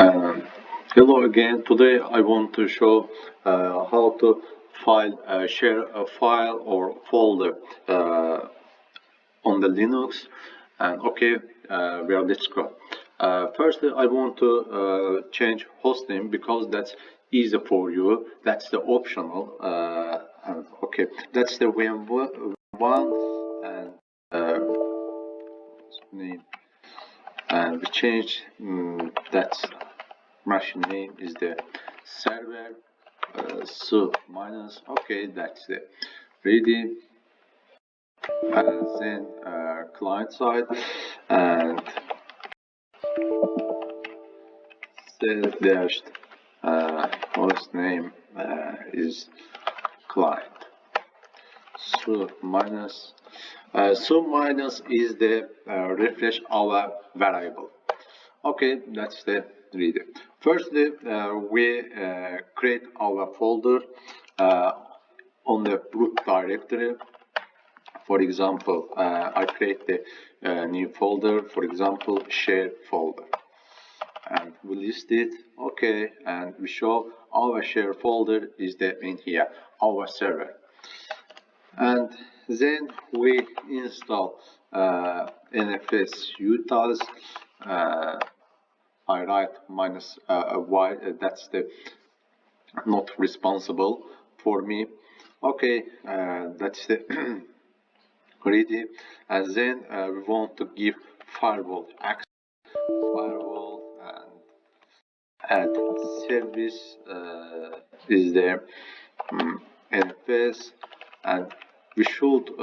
Um, Hello again. Today I want to show how to share a file or folder on the Linux. And okay, let's go. First, I want to change hostname because that's easy for you. That's the optional. And okay, that's the one and name. And we change that machine name is the server so minus okay, that's the ready, and then client side and dash host name is client. So minus is the refresh our variable. Okay, that's the reader. Firstly, we create our folder on the root directory. For example, I create the new folder, for example, share folder. And we list it, okay, and we show our share folder is in here, our server. And then we install NFS utils. I write minus y, that's the not responsible for me. Okay, that's the ready, and then we want to give firewall access, firewall, and add service is the NFS, and we should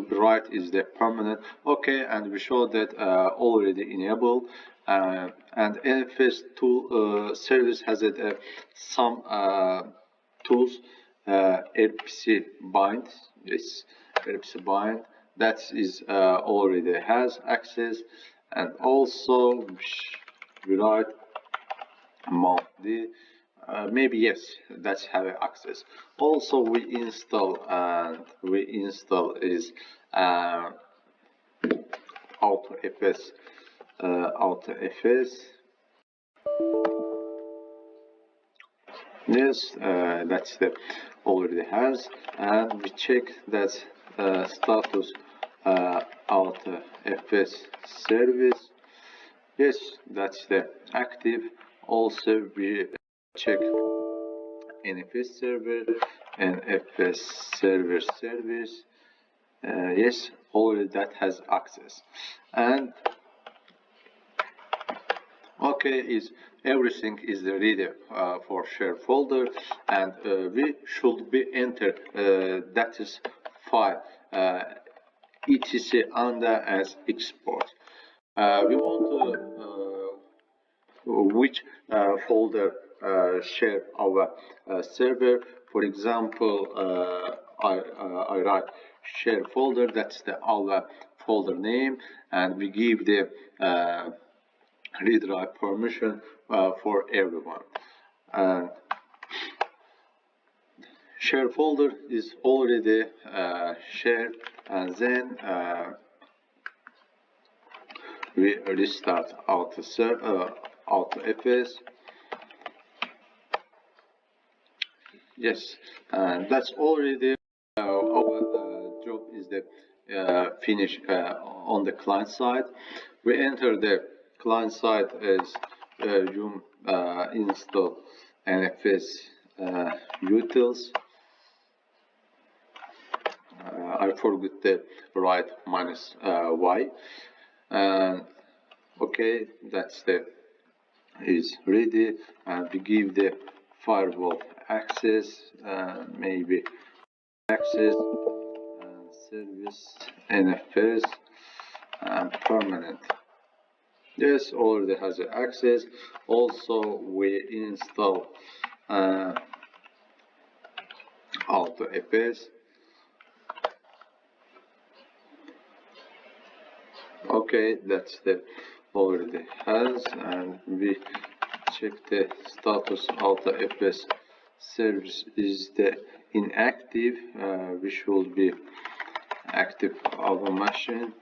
be right is the permanent. Okay, and we show that already enabled. And NFS tool service has some tools, RPC bind. Yes, RPC bind that is already has access, and also we write monthly. Maybe yes, that's have access. Also, we install is AutoFS. AutoFS. Yes, that's the already has, and we check that status AutoFS service. Yes, that's the active. Also, we check NFS server and FS server service. Yes, already that has access. And okay, is everything is ready for share folder, and we should be enter that is file etc under as export. We want which folder share our server. For example, I write share folder, that's our folder name, and we give the read write permission for everyone. And share folder is already shared, and then we restart AutoFS. Yes, and that's already our job is the finish on the client side. We enter the client side as you install NFS utils. I forgot the write minus y. Okay, that's the is ready, and we give the firewall access, maybe access and service NFS and permanent. Yes, already has access. Also, we install AutoFS. Okay, that's the already has, and we check the status AutoFS service is the inactive. We should be active our machine.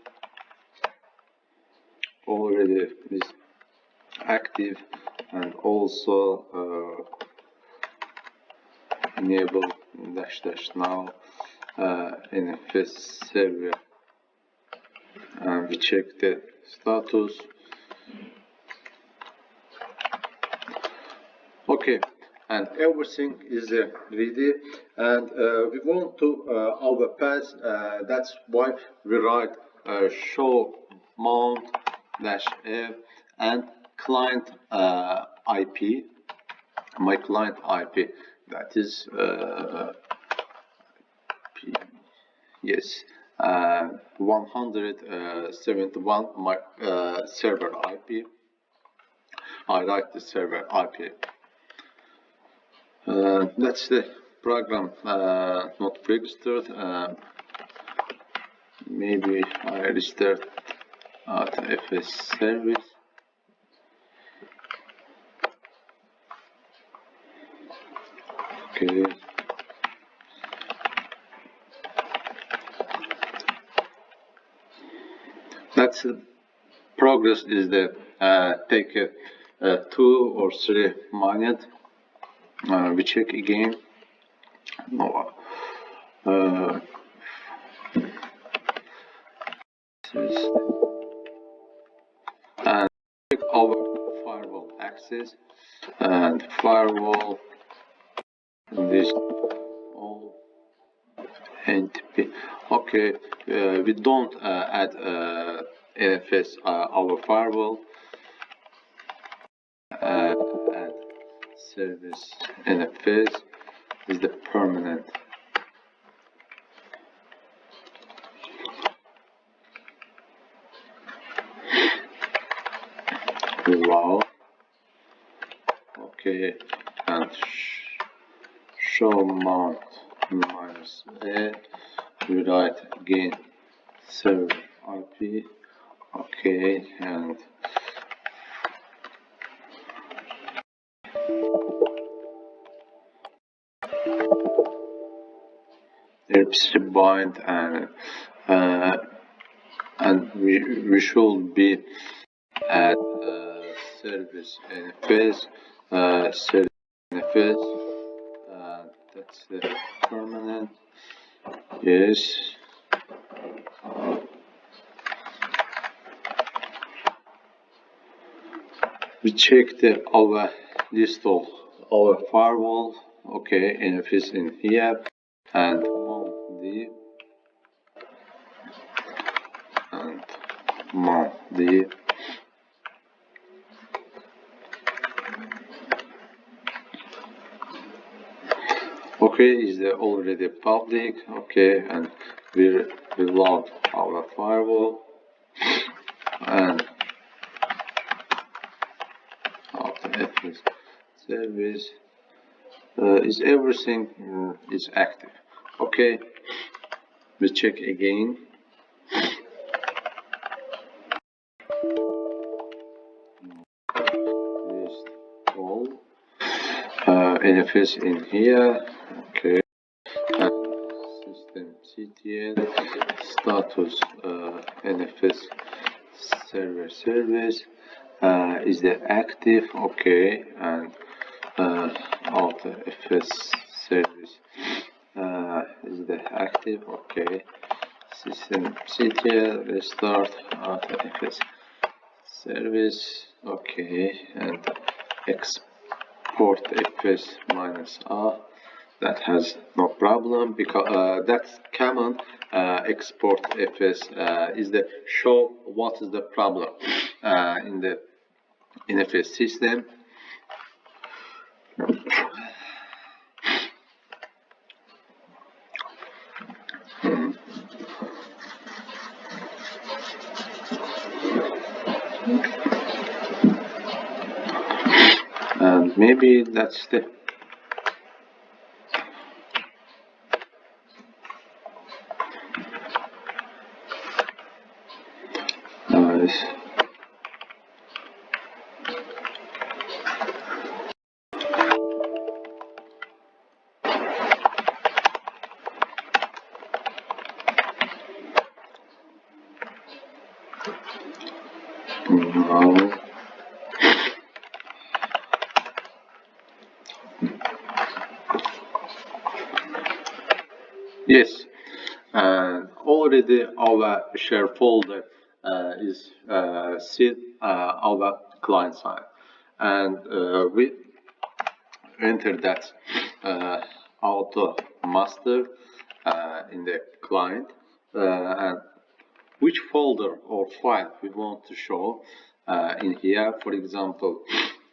Already is active, and also enable -- now NFS server, and we check the status. Okay, and everything is ready, and we want to our path. That's why we write show mount -f and client IP. My client IP, that is yes, 171 my server IP. I write the server IP. That's the program not registered. Maybe I restart AutoFS service. Okay. That's the progress is the take 2 or 3 minutes. We check again. No. And check our firewall access and firewall. This all NTP. Okay, we don't add NFS our firewall. Add service NFS is the permanent. Wow. Okay, and show mount -a. We write again server IP. Okay, and bind, and we should be at service NFS, service NFS. That's the permanent. Yes. We check our list of our firewall. Okay, NFS in here, and mount the okay, is already public. Okay, and we load our firewall, and AutoFS service is everything is active. Okay, we check again. List all NFS in here. Okay, and system CTL status NFS server service is the active. Okay, and AutoFS service is the active. Okay, system CTL restart AutoFS service. Okay, and export fs -a. That has no problem, because that's command. Export fs is the show what is the problem in the NFS system. And maybe that's the nice. Now Yes, and already our share folder is set our client side, and we enter that auto master in the client, and which folder or file we want to show in here. For example,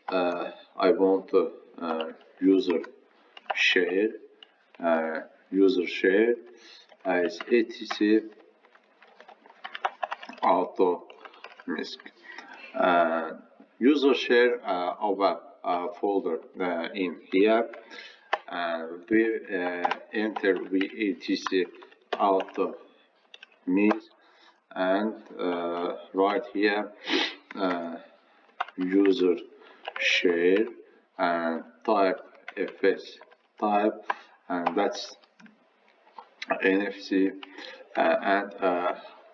I want to user share, uh, user share as etc auto misc. User share our folder in here. We enter etc auto misc, and right here user share and type fs type, and that's NFC, and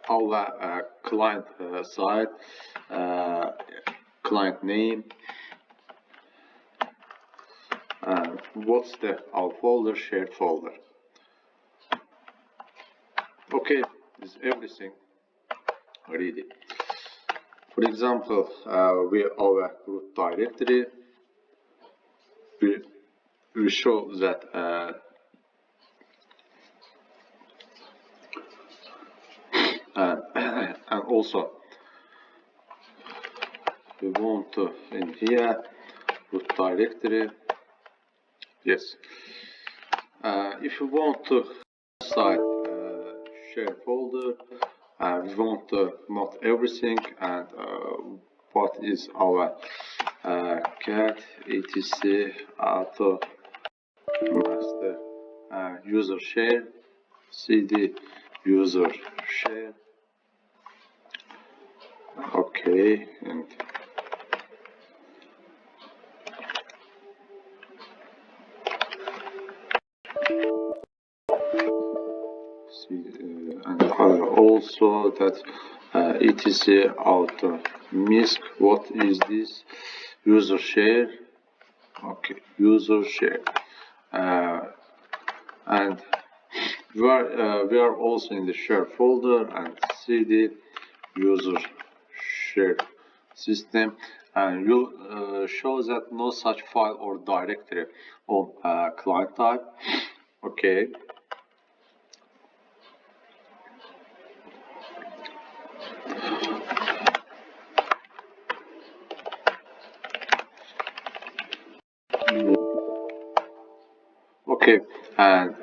our client side, client name, and what's the our folder, shared folder. Okay, this is everything ready. For example, we our root directory, we show that and also we want to in here root directory. Yes, if you want to site share folder, we want not everything, and what is our cat etc auto master user share cd user share. Okay, and and also that etc auto misc. What is this? User share. Okay, user share, and we are also in the share folder and cd user share system, and will show that no such file or directory on client type. Okay. Okay, and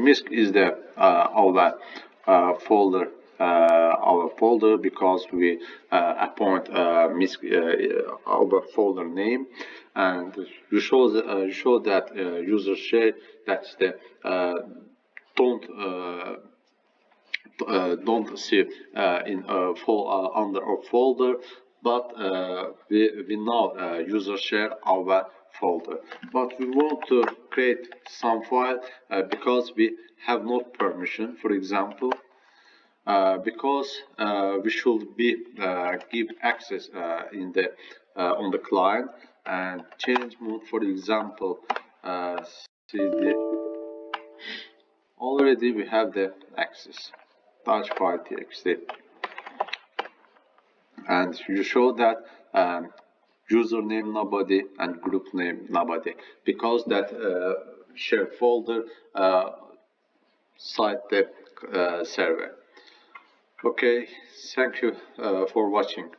misc is the our folder because we appoint misc our folder name, and you show that user share, that's the don't see in under a folder, but we now user share our folder, but we want to create some file because we have no permission, for example, because we should be give access in the on the client, and change mode, for example, cd. Already we have the access touch file txt, and you show that username nobody and group name nobody, because that share folder site the server. Okay, thank you for watching.